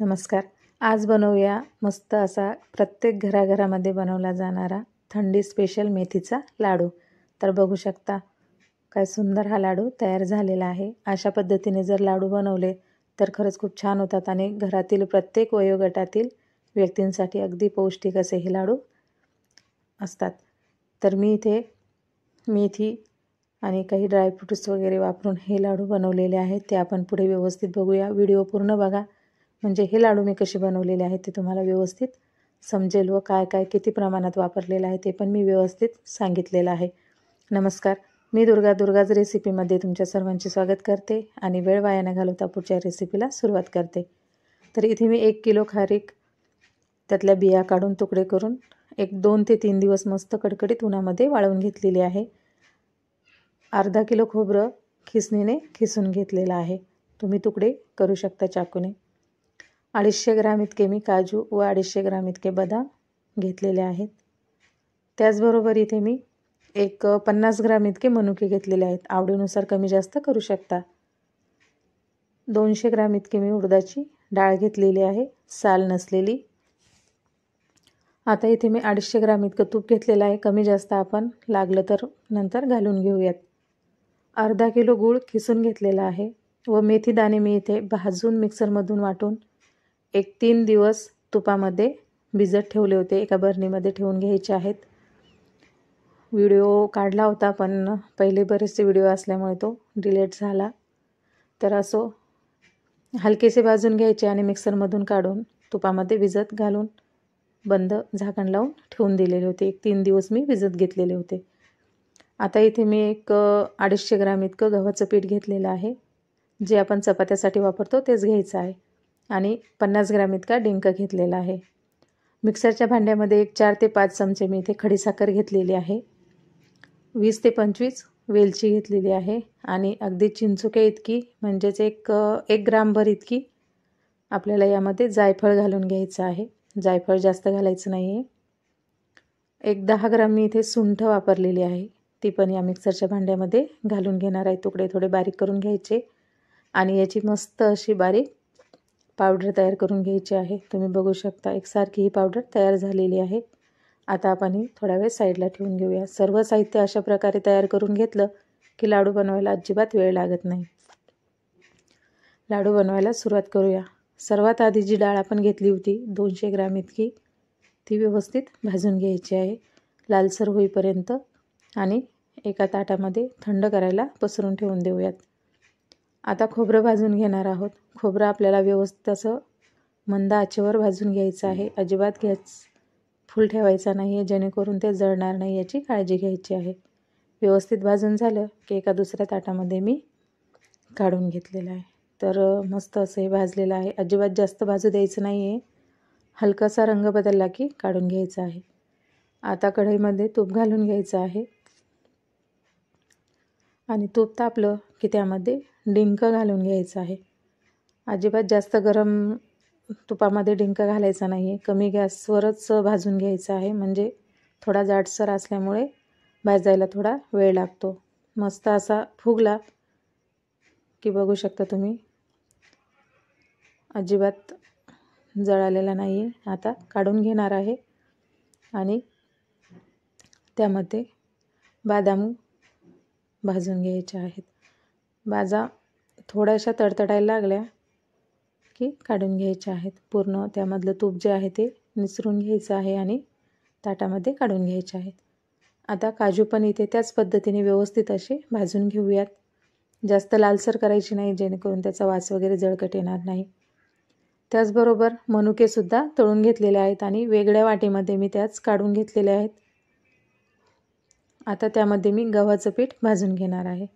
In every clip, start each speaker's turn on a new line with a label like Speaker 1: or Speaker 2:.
Speaker 1: नमस्कार. आज बनवूया मस्त असा प्रत्येक घराघरामध्ये बनवला जाणारा थंडी स्पेशल मेथीचा लाडू. तर बघू शकता काय सुंदर हा लाडू तयार झालेला आहे. अशा पद्धतीने जर लाडू बनवले तर खरंच खूप छान होतात आणि घरातील प्रत्येक वयोगटातील व्यक्तींसाठी अगदी पौष्टिक असे हे लाडू असतात. तर मी इथे मेथी आणि काही ड्रायफ्रूट्स वगैरे वापरून हे लाडू बनवलेले आहेत. ते आपण पुढे व्यवस्थित बघूया. व्हिडिओ पूर्ण बघा, म्हणजे हे लाडू मी कसे बनवलेले आहेत ते तुम्हाला व्यवस्थित समजेल व काय काय किती प्रमाणात वापरलेलं आहे ते पण मी व्यवस्थित सांगितलेलं आहे. नमस्कार, मी दुर्गाज रेसिपीमध्ये तुमच्या सर्वांचे स्वागत करते आणि वेळ वाया न घालवता पुढच्या रेसिपीला सुरुवात करते. तर इथे मी 1 किलो खारीक त्यातल्या बिया काढून तुकडे करून 2 ते 3 दिवस मस्त कडकडीत उन्हामध्ये वाळवून घेतलेली आहे. अर्धा किलो खोबरं खिसणीने खिसून घेतलेलं आहे. तुम्ही तुकडे करू शकता चाकूने. 250 ग्राम इतके मी काजू व 250 ग्राम इतके बदाम घेतलेले आहेत. त्याचबरोबर इथे मी 50 ग्राम इतके मनुके घेतलेले आहेत. आवडीनुसार कमी जास्त करू शकता. 200 ग्राम इतकी मी उडदाची डाळ घेतलेली आहे, साल नसलेली. आता इथे मी 250 ग्राम इतकं तूप घेतलेलं आहे. कमी जास्त आपण लागलं तर नंतर घालून घेऊयात. अर्धा किलो गूळ खिसून घेतलेला आहे व मेथी दाणे मी इथे भाजून मिक्सरमधून वाटून 3 दिवस तुपामध्ये भिजत ठेवले होते. एका बरणीमध्ये ठेवून घ्यायचे आहेत. व्हिडिओ काढला होता पण पहिले बरेचसे व्हिडिओ असल्यामुळे तो डिलीट झाला. तर असो हलकेसे भाजून घ्यायचे आणि मिक्सरमधून काढून तुपामध्ये भिजत घालून बंद झाकण लावून ठेवून दिलेले होते. 3 दिवस मी भिजत घेतलेले होते. आता इथे मी 250 ग्राम इतकं गव्हाचं पीठ घेतलेलं आहे. जे आपण चपात्यासाठी वापरतो तेच घ्यायचं आहे. आणि 50 ग्राम इतका डिंक घेतलेला आहे. मिक्सरच्या भांड्यामध्ये 4 ते 5 चमचे मी इथे खडीसाखर घेतलेली आहे. 20 ते 25 वेलची घेतलेली आहे आणि अगदी चिंचुके इतकी म्हणजेच एक ग्रामभर इतकी आपल्याला यामध्ये जायफळ घालून घ्यायचं आहे. जायफळ जास्त घालायचं नाही आहे. 10 ग्राम मी इथे सुंठ वापरलेली आहे. ती पण या मिक्सरच्या भांड्यामध्ये घालून घेणार आहे. तुकडे थोडे बारीक करून घ्यायचे आणि याची मस्त अशी बारीक पावडर तयार करून घ्यायची आहे. तुम्ही बघू शकता एकसारखी ही पावडर तयार झालेली आहे. आता आपण ही थोडा वेळ साईडला ठेवून घेऊया. सर्व साहित्य अशा प्रकारे तयार करून घेतलं की लाडू बनवायला अजिबात वेळ लागत नाही. लाडू बनवायला सुरुवात करूया. सर्वात आधी जी डाळ आपण घेतली होती 200 ग्राम इतकी, ती व्यवस्थित भाजून घ्यायची आहे लालसर होईपर्यंत आणि एका ताटामध्ये थंड करायला पसरून ठेवून देऊयात. आता खोबरं भाजून घेणार आहोत. खोबरं आपल्याला व्यवस्थित असं मंद आचेवर भाजून घ्यायचं आहे. अजिबात गॅस फुल ठेवायचा नाही आहे, जेणेकरून ते जळणार नाही याची काळजी घ्यायची आहे. व्यवस्थित भाजून झालं की एका दुसऱ्या ताटामध्ये मी काढून घेतलेलं आहे. तर मस्त असं हे भाजलेलं आहे. अजिबात जास्त भाजू द्यायचं नाही आहे. हलकासा रंग बदलला की काढून घ्यायचा आहे. आता कढईमध्ये तूप घालून घ्यायचं आहे आणि तूप तापलं की त्यामध्ये डिंक घालून घ्यायचं आहे. अजिबात जास्त गरम तुपामध्ये डिंक घालायचा नाही आहे. कमी गॅसवरच भाजून घ्यायचं आहे, म्हणजे थोडा जाडसर असल्यामुळे भाजायला थोडा वेळ लागतो. मस्त असा फुगला की बघू शकता तुम्ही अजिबात जळालेला नाही आहे. आता काढून घेणार आहे आणि त्यामध्ये बदाम भाजून घ्यायचे आहेत. भाज्या थोड्याशा तडतडायला लागल्या की काढून घ्यायच्या आहेत. पूर्ण त्यामधलं तूप जे आहे ते निसरून घ्यायचं आहे आणि ताटामध्ये काढून घ्यायचे आहेत. आता काजू पण इथे त्याच पद्धतीने व्यवस्थित असे भाजून घेऊयात. जास्त लालसर करायची नाही, जेणेकरून त्याचा वास वगैरे जळकट येणार नाही. त्याचबरोबर मनुकेसुद्धा तळून घेतलेले आहेत आणि वेगळ्या वाटीमध्ये मी त्याच काढून घेतलेले आहेत. आता त्यामध्ये मी गव्हाचं पीठ भाजून घेणार आहे.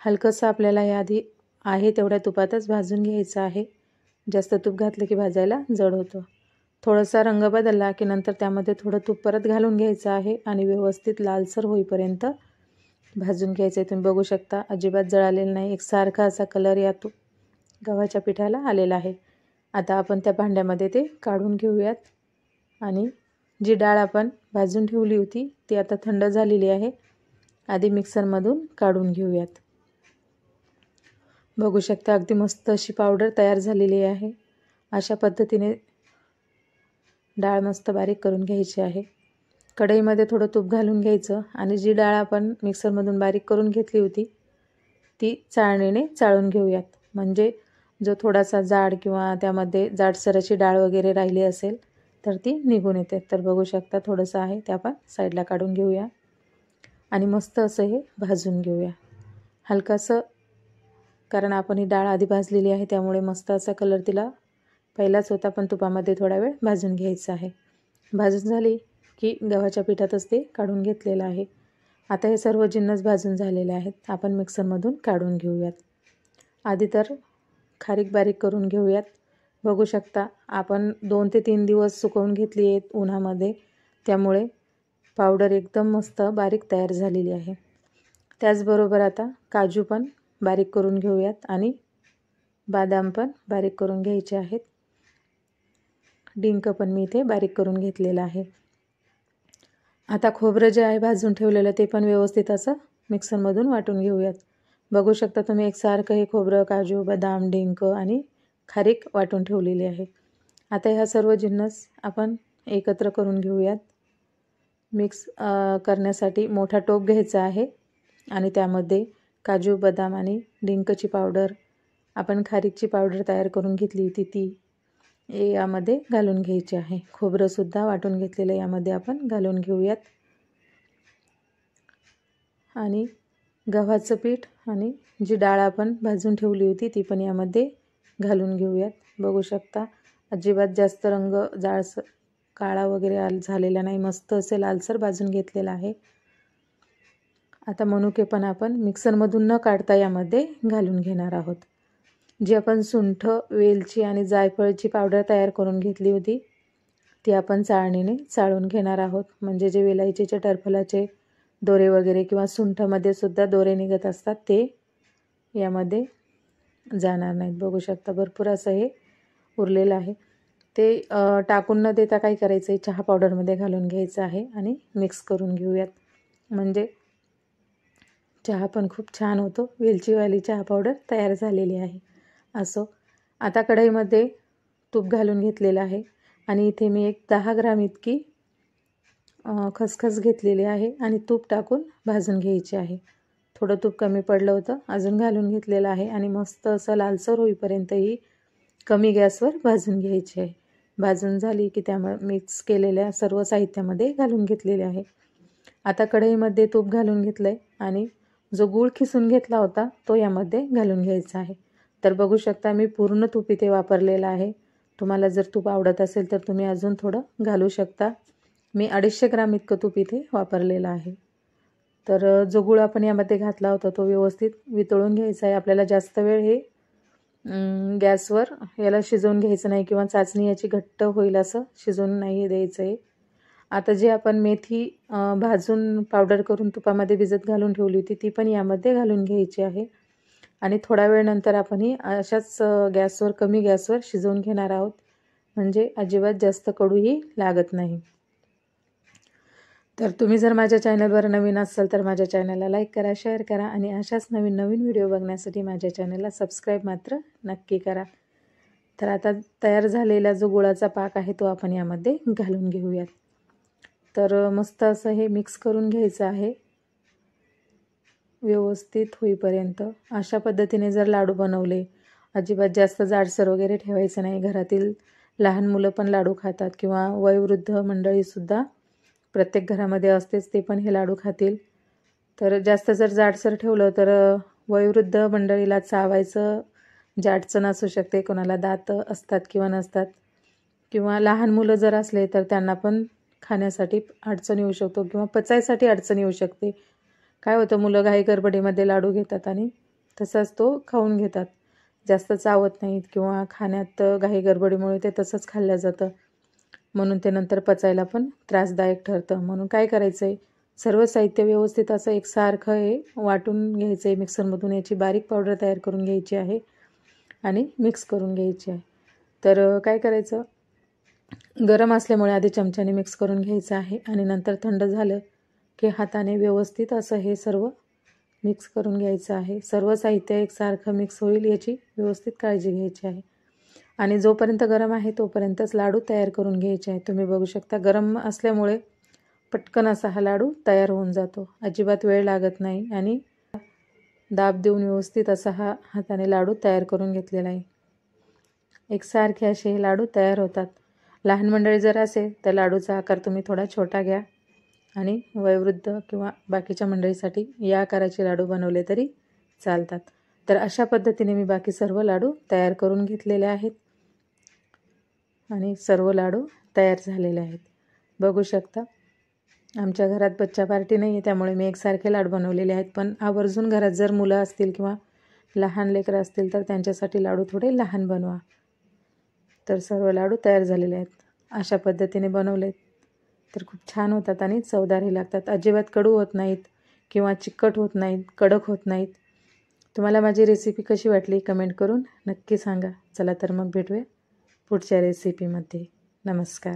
Speaker 1: हलकंसं आपल्याला याआधी आहे तेवढ्या तुपातच भाजून घ्यायचं आहे. जास्त तूप घातलं की भाजायला जड होतं. थोडासा रंग बदलला की नंतर त्यामध्ये थोडं तूप परत घालून घ्यायचं आहे आणि व्यवस्थित लालसर होईपर्यंत भाजून घ्यायचं आहे. तुम्ही बघू शकता अजिबात जळालेलं नाही. एकसारखा असा कलर या गव्हाच्या पिठाला आलेला आहे. आता आपण त्या भांड्यामध्ये ते काढून घेऊयात आणि जी डाळ आपण भाजून ठेवली होती ती आता थंड झालेली आहे. आधी मिक्सरमधून काढून घेऊयात. बघू शकता अगदी मस्त अशी पावडर तयार झालेली आहे. अशा पद्धतीने डाळ मस्त बारीक करून घ्यायची आहे. कढईमध्ये थोडं तूप घालून घ्यायचं आणि जी डाळ आपण मिक्सरमधून बारीक करून घेतली होती ती चाळणीने चाळून घेऊयात. म्हणजे जो थोडासा जाड किंवा त्यामध्ये जाडसर अशी डाळ वगैरे राहिली असेल तर ती निघून येते. तर बघू शकता थोडंसं आहे ते आपण साईडला काढून घेऊया आणि मस्त असं हे भाजून घेऊया हलकासं, कारण आपण ही डाळ आधी भाजलेली आहे त्यामुळे मस्त असा कलर तिला पहिलाच होता, पण तुपामध्ये थोडा वेळ भाजून घ्यायचं आहे. भाजून झाली की गव्हाच्या पिठातच ते काढून घेतलेलं आहे. आता हे सर्व जिन्नस भाजून झालेले आहेत, आपण मिक्सरमधून काढून घेऊयात. आधी तर खारीक बारीक करून घेऊयात. बघू शकता आपण 2 ते 3 दिवस सुकवून घेतली आहे उन्हामध्ये, त्यामुळे पावडर एकदम मस्त बारीक तयार झालेली आहे. त्याचबरोबर आता काजू पण बारीक करून घेऊयात आणि बदाम पण बारीक करून घ्यायचे आहेत. डिंक पण मी इथे बारीक करून घेतलेलं आहे. आता खोबरं जे आहे भाजून ठेवलेलं ते पण व्यवस्थित असं मिक्सरमधून वाटून घेऊयात. बघू शकता तुम्ही एकसारखं हे खोबरं, काजू, बदाम, डिंक आणि खारीक वाटून ठेवलेली आहे. आता ह्या सर्व जिन्नस आपण एकत्र करून घेऊयात. मिक्स करण्यासाठी मोठा टोप घ्यायचा आहे आणि त्यामध्ये काजू, बदाम आणि डिंकची पावडर, आपण खारीकची पावडर तयार करून घेतली होती ती यामध्ये घालून घ्यायची आहे. खोबरंसुद्धा वाटून घेतलेलं यामध्ये आपण घालून घेऊयात आणि गव्हाचं पीठ आणि जी डाळ आपण भाजून ठेवली होती ती पण यामध्ये घालून घेऊयात. बघू शकता अजिबात जास्त रंग जाळसर काळा वगैरे झालेला नाही, मस्त असे लालसर भाजून घेतलेला आहे. आता मनुके पण आपण मिक्सरमधून न काढता यामध्ये घालून घेणार आहोत. जी आपण सुंठ, वेलची आणि जायफळची पावडर तयार करून घेतली होती ती आपण चाळणीने चाळून घेणार आहोत. म्हणजे जे वेलायचीचे टरफलाचे दोरे वगैरे किंवा सुंठामध्ये सुद्धा दोरे निघत असतात ते यामध्ये जाणार नाहीत. बघू शकता भरपूर असं हे उरलेलं आहे. ते टाकून न देता काय करायचं आहे, चहा पावडरमध्ये घालून घ्यायचं आहे आणि मिक्स करून घेऊयात. म्हणजे चहा पण खूप छान होतो. वेलचीवाली चहा पावडर तयार झालेली आहे. असो, आता कढईमध्ये तूप घालून घेतलेलं आहे आणि इथे मी एक 10 ग्राम इतकी खसखस घेतलेली आहे आणि तूप टाकून भाजून घ्यायची आहे. थोडं तूप कमी पडलं होतं, अजून घालून घेतलेलं आहे आणि मस्त असं लालसर होईपर्यंत ही कमी गॅसवर भाजून घ्यायची आहे. भाजून झाली की त्यामध्ये मिक्स केलेल्या सर्व साहित्यामध्ये घालून घेतलेले आहे. आता कढईमध्ये तूप घालून घेतलं आहे आणि जो गूळ खिसून घेतला होता तो यामध्ये घालून घ्यायचा आहे. तर बघू शकता मी पूर्ण तूप इथे वापरलेलं आहे. तुम्हाला जर तूप आवडत असेल तर तुम्ही अजून थोडं घालू शकता. मी 250 ग्राम इतकं तूप इथे वापरलेलं आहे. तर जो गूळ आपण यामध्ये घातला होता तो व्यवस्थित वितळून घ्यायचा आहे. आपल्याला जास्त वेळ हे गॅसवर याला शिजवून घ्यायचं नाही किंवा चाचणी याची घट्ट होईल असं शिजवून नाही द्यायचं आहे. आता जे आपण मेथी भाजून पावडर करून तुपामध्ये भिजत घालून ठेवली होती ती पण यामध्ये घालून घ्यायची आहे आणि थोडा वेळ नंतर आपण ही अशाच गॅसवर कमी गॅसवर शिजवून घेणार आहोत. म्हणजे अजिबात जास्त कडूही लागत नाही. तर तुम्ही जर माझ्या चॅनलवर नवीन असाल तर माझ्या चॅनलला लाईक करा, शेअर करा आणि अशाच नवीन नवीन व्हिडिओ बघण्यासाठी माझ्या चॅनलला सबस्क्राईब मात्र नक्की करा. तर आता तयार झालेला जो गुळाचा पाक आहे तो आपण यामध्ये घालून घेऊयात. तर मस्त असं हे मिक्स करून घ्यायचं आहे व्यवस्थित होईपर्यंत. अशा पद्धतीने जर लाडू बनवले, अजिबात जास्त जाडसर वगैरे ठेवायचं नाही. घरातील लहान मुलं पण लाडू खातात किंवा वयोवृद्ध मंडळीसुद्धा प्रत्येक घरामध्ये असतेच, ते पण हे लाडू खातील. तर जास्त जर जाडसर ठेवलं तर वयोवृद्ध मंडळीला चावायचं जाडचण असू शकते, कोणाला दात असतात किंवा नसतात, किंवा लहान मुलं जर असले तर त्यांना पण खाण्यासाठी अडचण येऊ शकतो किंवा पचायसाठी अडचण येऊ शकते. काय होतं, मुलं घाई गडबडीमध्ये लाडू घेतात आणि तसाच तो खाऊन घेतात, जास्त चावत नाहीत किंवा खाण्यात घाई गडबडीमुळे ते तसंच खाल्लं जातं, म्हणून ते नंतर पचायला पण त्रासदायक ठरतं. म्हणून काय करायचं आहे, सर्व साहित्य व्यवस्थित असं एकसारखं हे वाटून घ्यायचं आहे मिक्सरमधून. याची बारीक पावडर तयार करून घ्यायची आहे आणि मिक्स करून घ्यायची आहे. तर काय करायचं, गरम असल्यामुळे आधी चमच्याने मिक्स करून घ्यायचं आहे आणि नंतर थंड झालं की हाताने व्यवस्थित असं हे सर्व मिक्स करून घ्यायचं आहे. सर्व साहित्य एकसारखं मिक्स होईल याची व्यवस्थित काळजी घ्यायची आहे. आणि जोपर्यंत गरम आहे तोपर्यंतच लाडू तयार करून घ्यायचे आहे. तुम्ही बघू शकता गरम असल्यामुळे पटकन असा हा लाडू तयार होऊन जातो. अजिबात वेळ लागत नाही आणि दाब देऊन व्यवस्थित असा हा हाताने लाडू तयार करून घेतलेला आहे. एकसारखे असे हे लाडू तयार होतात. लहान मंडळी जर असेल तर लाडूचा आकार तुम्ही थोडा छोटा घ्या आणि वयोवृद्ध किंवा बाकीच्या मंडळीसाठी या आकाराचे लाडू बनवले तरी चालतात. तर अशा पद्धतीने मी बाकी सर्व लाडू तयार करून घेतलेले आहेत आणि सर्व लाडू तयार झालेले आहेत. बघू शकता आमच्या घरात बच्चा पार्टी नाही आहे त्यामुळे मी एकसारखे लाडू बनवलेले आहेत. पण आवर्जून घरात जर मुलं असतील किंवा लहान लेकरं असतील तर त्यांच्यासाठी लाडू थोडे लहान बनवा. तर सर्व लाडू तयार झालेले आहेत. अशा पद्धतीने बनवलेत तर खूप छान होतात आणि चवदारही लागतात. अजिबात कडू होत नाहीत किंवा चिकट होत नाहीत, कडक होत नाहीत. तुम्हाला माझी रेसिपी कशी वाटली कमेंट करून नक्की सांगा. चला तर मग भेटूया पुढच्या रेसिपीमध्ये. नमस्कार.